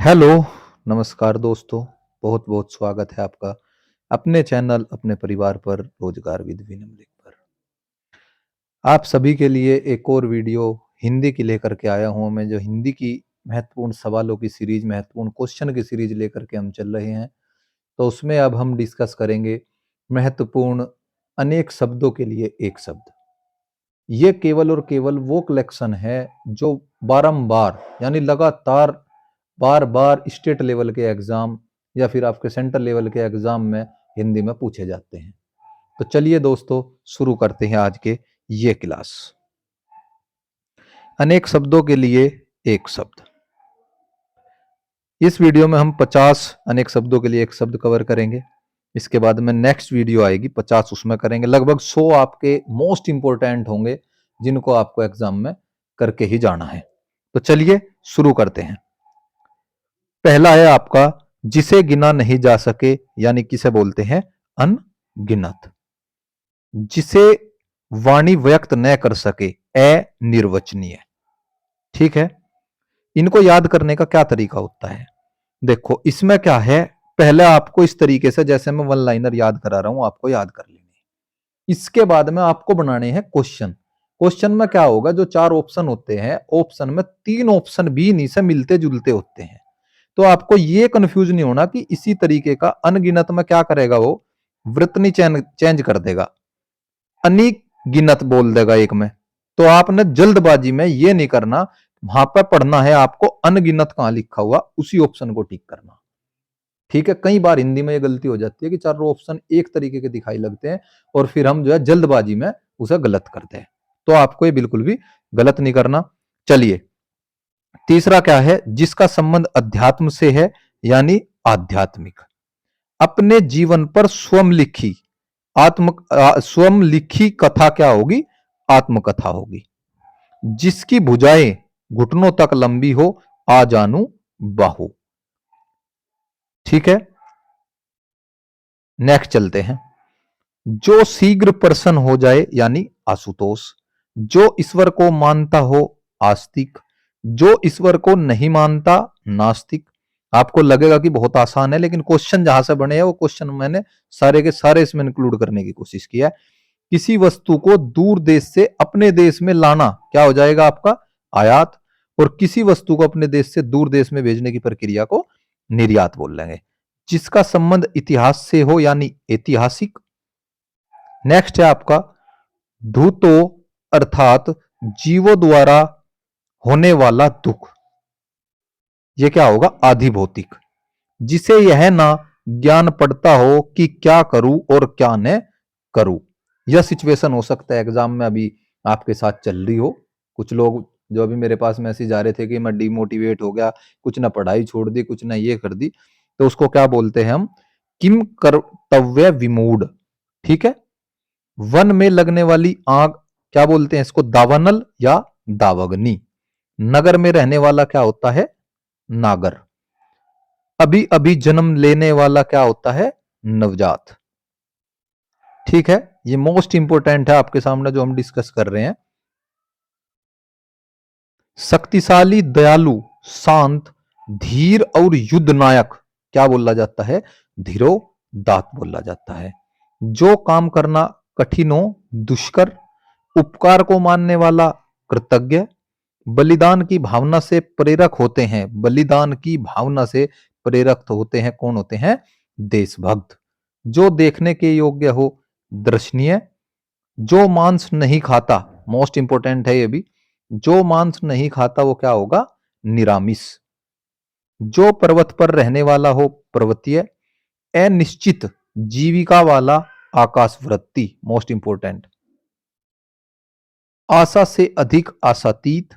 Hello, नमस्कार दोस्तों। बहुत बहुत स्वागत है आपका अपने चैनल अपने परिवार पर रोजगार विद विनम्र पर। आप सभी के लिए एक और वीडियो हिंदी की लेकर के आया हूं मैं, जो हिंदी की महत्वपूर्ण सवालों की सीरीज, महत्वपूर्ण क्वेश्चन की सीरीज लेकर के हम चल रहे हैं। तो उसमें अब हम डिस्कस करेंगे महत्वपूर्ण अनेक शब्दों के लिए एक शब्द। ये केवल और केवल वो कलेक्शन है जो बारंबार यानी लगातार बार बार स्टेट लेवल के एग्जाम या फिर आपके सेंट्रल लेवल के एग्जाम में हिंदी में पूछे जाते हैं। तो चलिए दोस्तों, शुरू करते हैं आज के ये क्लास। अनेक शब्दों के लिए एक शब्द। इस वीडियो में हम 50 अनेक शब्दों के लिए एक शब्द कवर करेंगे। इसके बाद में नेक्स्ट वीडियो आएगी, 50 उसमें करेंगे। लगभग 100 आपके मोस्ट इंपोर्टेंट होंगे जिनको आपको एग्जाम में करके ही जाना है। तो चलिए शुरू करते हैं। पहला है आपका जिसे गिना नहीं जा सके, यानी किसे बोलते हैं अनगिनत। जिसे वाणी व्यक्त न कर सके, अनिर्वचनीय। ठीक है, इनको याद करने का क्या तरीका होता है? देखो इसमें क्या है, पहले आपको इस तरीके से, जैसे मैं वन लाइनर याद करा रहा हूं, आपको याद कर लेने। इसके बाद में आपको बनाने हैं क्वेश्चन। क्वेश्चन में क्या होगा, जो 4 ऑप्शन होते हैं, ऑप्शन में 3 ऑप्शन भी इन्हीं से मिलते जुलते होते हैं। तो आपको ये कंफ्यूज नहीं होना कि इसी तरीके का अनगिनत में क्या करेगा, वो वृत्तनी चेंज कर देगा, अनिगिनत बोल देगा एक में। तो आपने जल्दबाजी में ये नहीं करना, वहां पर पढ़ना है आपको अनगिनत कहां लिखा हुआ, उसी ऑप्शन को टिक करना। ठीक है, कई बार हिंदी में ये गलती हो जाती है कि चारों ऑप्शन एक तरीके के दिखाई लगते हैं और फिर हम जो है जल्दबाजी में उसे गलत करते हैं। तो आपको ये बिल्कुल भी गलत नहीं करना। चलिए, तीसरा क्या है, जिसका संबंध अध्यात्म से है, यानी आध्यात्मिक। अपने जीवन पर स्वयं लिखी स्वयं लिखी कथा क्या होगी, आत्मकथा होगी। जिसकी भुजाएं घुटनों तक लंबी हो, आ जानू बाहु। ठीक है, नेक्स्ट चलते हैं। जो शीघ्र प्रसन्न हो जाए, यानी आशुतोष। जो ईश्वर को मानता हो, आस्तिक। जो ईश्वर को नहीं मानता, नास्तिक। आपको लगेगा कि बहुत आसान है, लेकिन क्वेश्चन जहां से बने हैं वो क्वेश्चन मैंने सारे के सारे इसमें इंक्लूड करने की कोशिश की है। किसी वस्तु को दूर देश से अपने देश में लाना क्या हो जाएगा आपका, आयात। और किसी वस्तु को अपने देश से दूर देश में भेजने की प्रक्रिया को निर्यात बोल लेंगे। जिसका संबंध इतिहास से हो, यानी ऐतिहासिक। नेक्स्ट है आपका धूतो, अर्थात जीवों द्वारा होने वाला दुख। यह क्या होगा, आधि भौतिक। जिसे यह ना ज्ञान पड़ता हो कि क्या करूं और क्या न करूं। यह सिचुएशन हो सकता है एग्जाम में अभी आपके साथ चल रही हो। कुछ लोग जो अभी मेरे पास मैसेज आ रहे थे कि मैं डिमोटिवेट हो गया, कुछ ना पढ़ाई छोड़ दी, कुछ ना ये कर दी, तो उसको क्या बोलते हैं हम, किम कर्तव्य विमूढ़। ठीक है, वन में लगने वाली आग क्या बोलते हैं इसको, दावानल या दावगनी। नगर में रहने वाला क्या होता है, नागर। अभी अभी जन्म लेने वाला क्या होता है, नवजात। ठीक है, ये मोस्ट इंपोर्टेंट है आपके सामने जो हम डिस्कस कर रहे हैं। शक्तिशाली, दयालु, शांत, धीर और युद्ध नायक क्या बोला जाता है, धीरो दात बोला जाता है। जो काम करना कठिन हो, दुष्कर। उपकार को मानने वाला, कृतज्ञ। बलिदान की भावना से प्रेरक होते हैं, बलिदान की भावना से प्रेरक होते हैं, कौन होते हैं, देशभक्त। जो देखने के योग्य हो, दर्शनीय। जो मांस नहीं खाता, मोस्ट इंपोर्टेंट है ये भी, जो मांस नहीं खाता वो क्या होगा, निरामिष। जो पर्वत पर रहने वाला हो, पर्वतीय। अनिश्चित जीविका वाला, आकाशवृत्ति, मोस्ट इंपोर्टेंट। आशा से अधिक, आशातीत।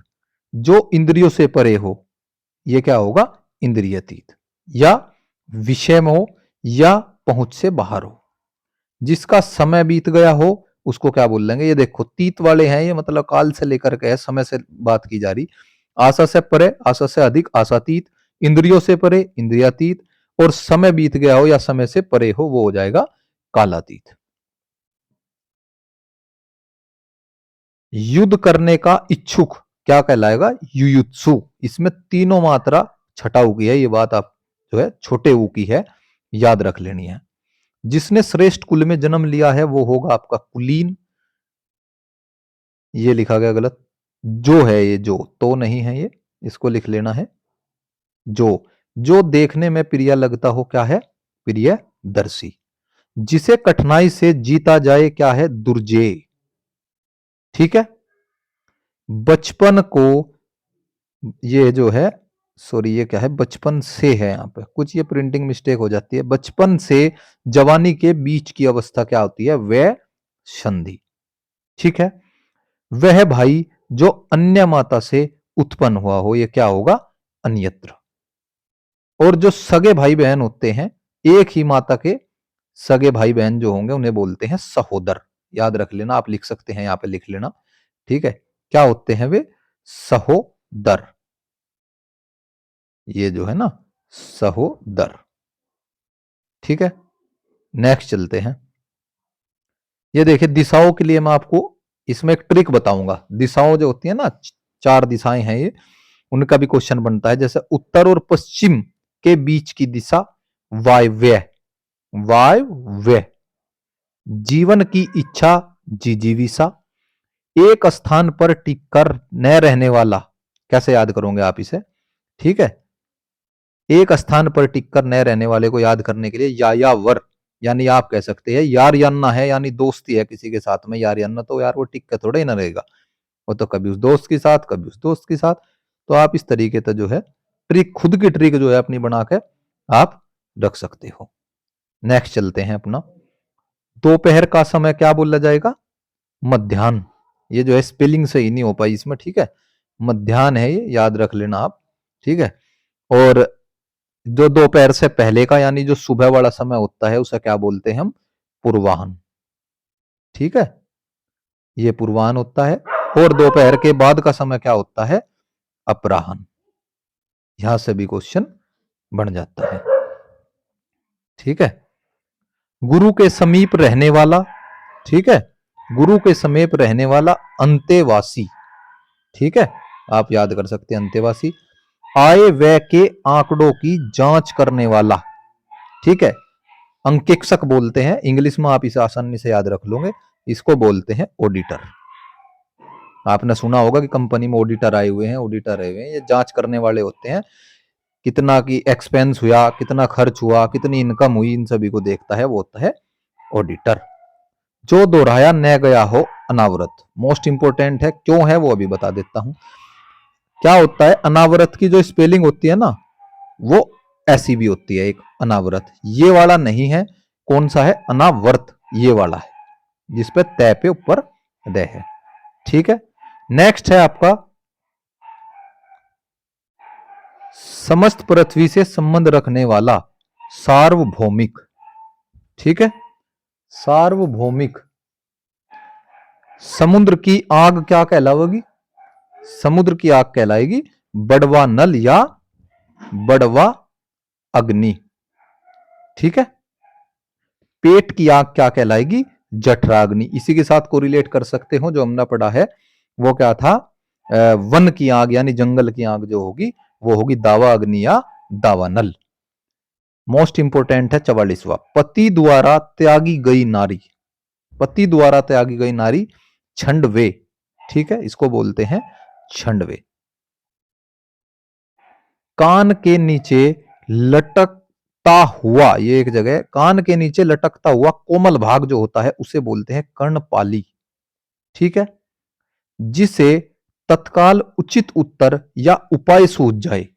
जो इंद्रियों से परे हो, यह क्या होगा, इंद्रियतीत। या विषय में हो, या पहुंच से बाहर हो। जिसका समय बीत गया हो, उसको क्या बोल लेंगे, ये देखो तीत वाले हैं, ये मतलब काल से लेकर के है, समय से बात की जा रही। आशा से परे, आशा से अधिक, आशातीत। इंद्रियों से परे, इंद्रियातीत। और समय बीत गया हो या समय से परे हो, वो हो जाएगा कालातीत। युद्ध करने का इच्छुक क्या कहलाएगा, युयुत्सु। इसमें तीनों मात्रा छठा ऊ की है, ये बात आप जो है छोटे ऊ की है, याद रख लेनी है। जिसने श्रेष्ठ कुल में जन्म लिया है वो होगा आपका कुलीन, ये लिखा गया गलत। जो है ये, जो तो नहीं है ये, इसको लिख लेना है जो देखने में प्रिय लगता हो क्या है, प्रियदर्शी। जिसे कठिनाई से जीता जाए क्या है, दुर्जेय। ठीक है। बचपन को, ये जो है, सॉरी ये क्या है, बचपन से है, यहां पे कुछ ये प्रिंटिंग मिस्टेक हो जाती है। बचपन से जवानी के बीच की अवस्था क्या होती है, वह संधि। ठीक है। वह भाई जो अन्य माता से उत्पन्न हुआ हो, ये क्या होगा, अन्यत्र। और जो सगे भाई बहन होते हैं, एक ही माता के सगे भाई बहन जो होंगे उन्हें बोलते हैं सहोदर। याद रख लेना, आप लिख सकते हैं, यहां पे लिख लेना। ठीक है। क्या होते हैं वे, सहोदर। ये जो है ना, सहोदर। ठीक है। नेक्स्ट चलते हैं। ये देखिए, दिशाओं के लिए मैं आपको इसमें एक ट्रिक बताऊंगा। दिशाओं जो होती है ना, चार दिशाएं हैं ये, उनका भी क्वेश्चन बनता है। जैसे उत्तर और पश्चिम के बीच की दिशा वायव्य, वायव्य। जीवन की इच्छा जिजीविषा। एक स्थान पर टिक कर न रहने वाला, कैसे याद करोगे आप इसे, ठीक है। एक स्थान पर टिक कर न रहने वाले को याद करने के लिए यायावर, यानी आप कह सकते हैं यार यान्ना है, यानी दोस्ती है किसी के साथ में, यार यान्ना, तो यार वो टिक के थोड़ा ही ना रहेगा, वो तो कभी उस दोस्त के साथ, कभी उस दोस्त के साथ। तो आप इस तरीके से जो है ट्रिक, खुद की ट्रिक जो है अपनी बना के आप रख सकते हो। नेक्स्ट चलते हैं अपना। दोपहर का समय क्या बोला जाएगा, मध्याह्न। ये जो है स्पेलिंग सही नहीं हो पाई इसमें, ठीक है, मध्याह्न है ये, याद रख लेना आप। ठीक है। और जो दोपहर से पहले का यानी जो सुबह वाला समय होता है उसे क्या बोलते हैं हम, पूर्वाह्न। ठीक है, ये पूर्वाह्न होता है। और दोपहर के बाद का समय क्या होता है, अपराह्न। यहां से भी क्वेश्चन बन जाता है। ठीक है। गुरु के समीप रहने वाला, ठीक है, गुरु के समीप रहने वाला अंतेवासी। ठीक है, आप याद कर सकते हैं अंतेवासी। आय व्यय के आंकड़ों की जांच करने वाला, ठीक है, अंकेक्षक बोलते हैं, इंग्लिश में आप इसे आसानी से याद रख लोगे, इसको बोलते हैं ऑडिटर। आपने सुना होगा कि कंपनी में ऑडिटर आए हुए हैं, ऑडिटर आए हुए हैं, ये जांच करने वाले होते हैं, कितना की एक्सपेंस हुआ, कितना खर्च हुआ, कितनी इनकम हुई, इन सभी को देखता है, वो होता है ऑडिटर। जो दोहराया न गया हो अनावृत, मोस्ट इंपोर्टेंट है, क्यों है वो अभी बता देता हूं। क्या होता है, अनावृत की जो स्पेलिंग होती है ना, वो ऐसी भी होती है एक अनावृत, ये वाला नहीं है। कौन सा है, अनावर्त, ये वाला है जिसपे तय पे ऊपर दे है। ठीक है। नेक्स्ट है आपका, समस्त पृथ्वी से संबंध रखने वाला, सार्वभौमिक। ठीक है, सार्वभौमिक। समुद्र की आग क्या कहलाएगी, समुद्र की आग कहलाएगी बड़वा नल या बड़वा अग्नि। ठीक है। पेट की आग क्या कहलाएगी, जठराग्नि। इसी के साथ कोरिलेट कर सकते हो, जो हमने पढ़ा है वो क्या था, वन की आग यानी जंगल की आग जो होगी वो होगी दावा अग्नि या दावानल। मोस्ट इंपोर्टेंट है 44वां, पति द्वारा त्यागी गई नारी, पति द्वारा त्यागी गई नारी छंडवे। ठीक है, इसको बोलते हैं छंडवे। कान के नीचे लटकता हुआ, ये एक जगह, कान के नीचे लटकता हुआ कोमल भाग जो होता है उसे बोलते हैं कर्णपाली। ठीक है। जिसे तत्काल उचित उत्तर या उपाय सूझ जाए,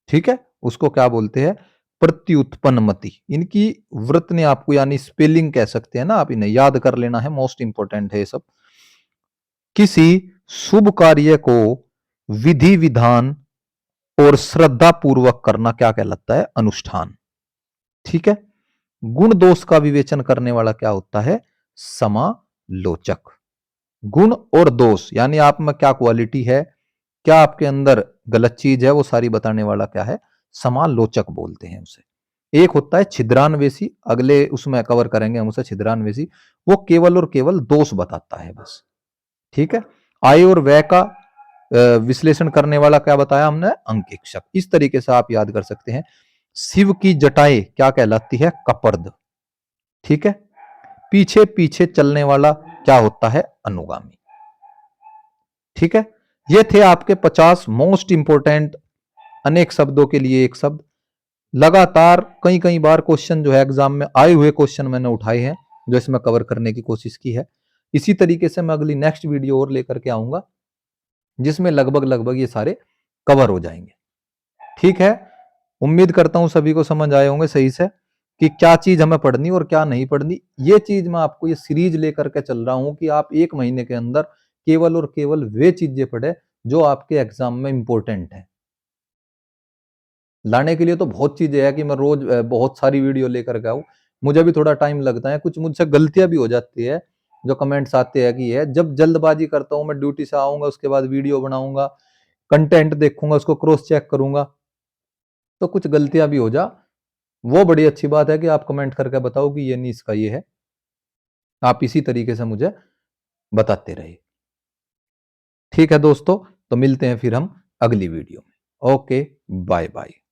ठीक है, उसको क्या बोलते हैं, प्रत्युत्पन्नमति। इनकी वृत्त ने आपको, यानी स्पेलिंग कह सकते हैं ना, आप इन्हें याद कर लेना है, मोस्ट इंपोर्टेंट है ये सब। किसी शुभ कार्य को विधि विधान और श्रद्धा पूर्वक करना क्या कहलाता है, अनुष्ठान। ठीक है। गुण दोष का विवेचन करने वाला क्या होता है, समालोचक। गुण और दोष यानी आप में क्या क्वालिटी है, क्या आपके अंदर गलत चीज है, वो सारी बताने वाला क्या है, समालोचक बोलते हैं उसे। एक होता है छिद्रान्वेषी, अगले उसमें कवर करेंगे हम उसे, छिद्रान्वेषी, वो केवल और केवल दोष बताता है बस। ठीक है। आय और व्यय का विश्लेषण करने वाला क्या बताया हमने, अंकेक्षक। इस तरीके से आप याद कर सकते हैं। शिव की जटाएं क्या कहलाती है, कपर्द। ठीक है, पीछे पीछे चलने वाला क्या होता है, अनुगामी। ठीक है, ये थे आपके 50 मोस्ट इंपोर्टेंट अनेक शब्दों के लिए एक शब्द। लगातार कई कई बार क्वेश्चन जो है एग्जाम में आए हुए क्वेश्चन मैंने उठाए हैं, जो इसमें कवर करने की कोशिश की है। इसी तरीके से मैं अगली नेक्स्ट वीडियो और लेकर के आऊंगा, जिसमें लगभग लगभग ये सारे कवर हो जाएंगे। ठीक है, उम्मीद करता हूं सभी को समझ आए होंगे सही से कि क्या चीज हमें पढ़नी और क्या नहीं पढ़नी। ये चीज मैं आपको ये सीरीज लेकर के चल रहा हूं कि आप एक महीने के अंदर केवल और केवल वे चीजें पढ़े जो आपके एग्जाम में इंपॉर्टेंट है। लाने के लिए तो बहुत चीजें है कि मैं रोज बहुत सारी वीडियो लेकर के आऊं, मुझे भी थोड़ा टाइम लगता है, कुछ मुझसे गलतियां भी हो जाती है। जो कमेंट्स आते हैं कि है जब जल्दबाजी करता हूं, मैं ड्यूटी से आऊंगा उसके बाद वीडियो बनाऊंगा, कंटेंट देखूंगा, उसको क्रॉस चेक करूंगा, तो कुछ गलतियां भी हो जा। वो बड़ी अच्छी बात है कि आप कमेंट करके बताओ कि ये नहीं, इसका ये है। आप इसी तरीके से मुझे बताते रहिए। ठीक है दोस्तों, तो मिलते हैं फिर हम अगली वीडियो में। Okay, bye bye.